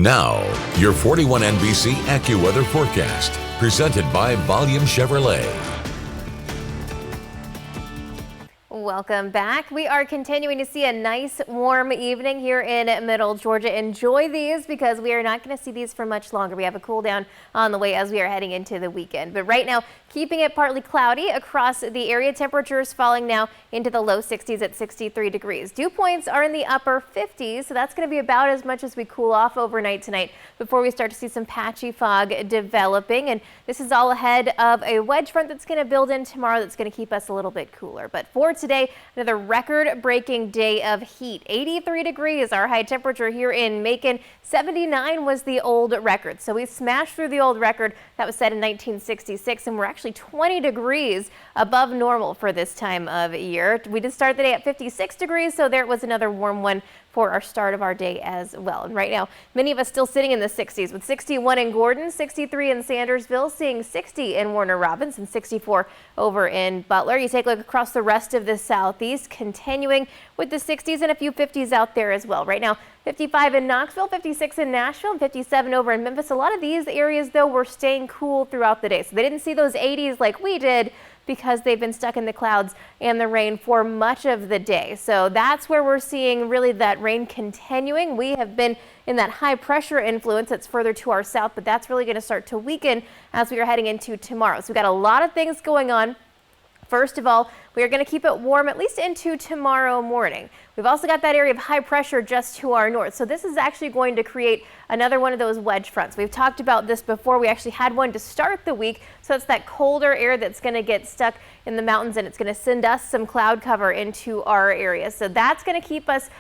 Now, your 41 NBC AccuWeather forecast, presented by Volume Chevrolet. Welcome back. We are continuing to see a nice warm evening here in Middle Georgia. Enjoy these because we are not going to see these for much longer. We have a cool down on the way as we are heading into the weekend. But right now, keeping it partly cloudy across the area. Temperatures falling now into the low 60s at 63 degrees. Dew points are in the upper 50s, so that's going to be about as much as we cool off overnight tonight before we start to see some patchy fog developing. And this is all ahead of a wedge front that's going to build in tomorrow that's going to keep us a little bit cooler. But for today, another record-breaking day of heat. 83 degrees, our high temperature here in Macon. 79 was the old record. So we smashed through the old record that was set in 1966, and we're actually 20 degrees above normal for this time of year. We did start the day at 56 degrees, so there was another warm one for our start of our day as well. And right now, many of us still sitting in the 60s with 61 in Gordon, 63 in Sandersville, seeing 60 in Warner Robins, and 64 over in Butler. You take a look across the rest of the southeast, continuing with the 60s and a few 50s out there as well. Right now, 55 in Knoxville, 56 in Nashville, and 57 over in Memphis. A lot of these areas, though, were staying cool throughout the day. So they didn't see those 80s like we did because they've been stuck in the clouds and the rain for much of the day. So that's where we're seeing really that rain continuing. We have been in that high pressure influence that's further to our south, but that's really going to start to weaken as we are heading into tomorrow. So we've got a lot of things going on. First of all, we are going to keep it warm at least into tomorrow morning. We've also got that area of high pressure just to our north. So this is actually going to create another one of those wedge fronts. We've talked about this before. We actually had one to start the week. So it's that colder air that's going to get stuck in the mountains, and it's going to send us some cloud cover into our area. So that's going to keep us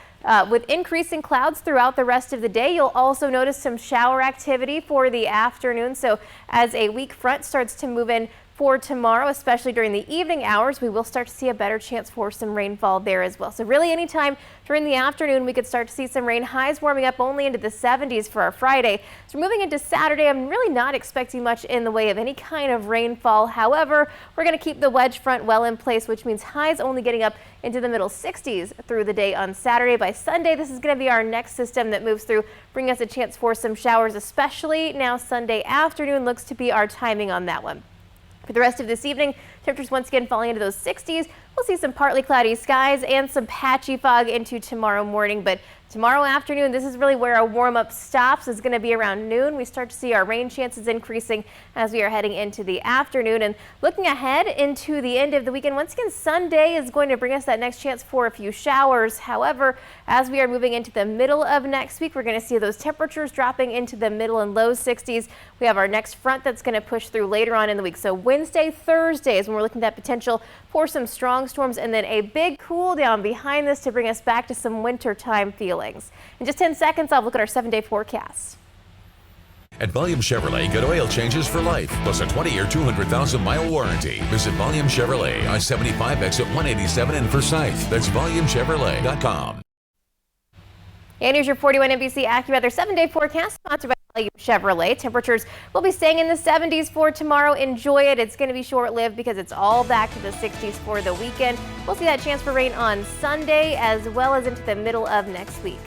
with increasing clouds throughout the rest of the day. You'll also notice some shower activity for the afternoon. So as a weak front starts to move in for tomorrow, especially during the evening hours, we will start to see a better chance for some rainfall there as well. So really anytime during the afternoon, we could start to see some rain. Highs warming up only into the 70s for our Friday. So moving into Saturday, I'm really not expecting much in the way of any kind of rainfall. However, we're going to keep the wedge front well in place, which means highs only getting up into the middle 60s through the day on Saturday. By Sunday, this is going to be our next system that moves through, bringing us a chance for some showers, especially now Sunday afternoon looks to be our timing on that one. For the rest of this evening, temperatures once again falling into those 60s. We'll see some partly cloudy skies and some patchy fog into tomorrow morning. But tomorrow afternoon, this is really where our warm-up stops. Is going to be around noon. We start to see our rain chances increasing as we are heading into the afternoon. And looking ahead into the end of the weekend, once again, Sunday is going to bring us that next chance for a few showers. However, as we are moving into the middle of next week, we're going to see those temperatures dropping into the middle and low 60s. We have our next front that's going to push through later on in the week. So Wednesday, Thursday is when we're looking at potential for some strong storms, and then a big cool down behind this to bring us back to some wintertime feelings. In just 10 seconds, I'll look at our 7-day forecast. At Volume Chevrolet, get oil changes for life, plus a 20-year, 200,000-mile warranty. Visit Volume Chevrolet, I-75 exit 187 in Forsyth. That's VolumeChevrolet.com. And here's your 41 NBC AccuWeather 7-day forecast, sponsored by Volume Chevrolet. Temperatures will be staying in the 70s for tomorrow. Enjoy it. It's going to be short-lived because it's all back to the 60s for the weekend. We'll see that chance for rain on Sunday as well as into the middle of next week.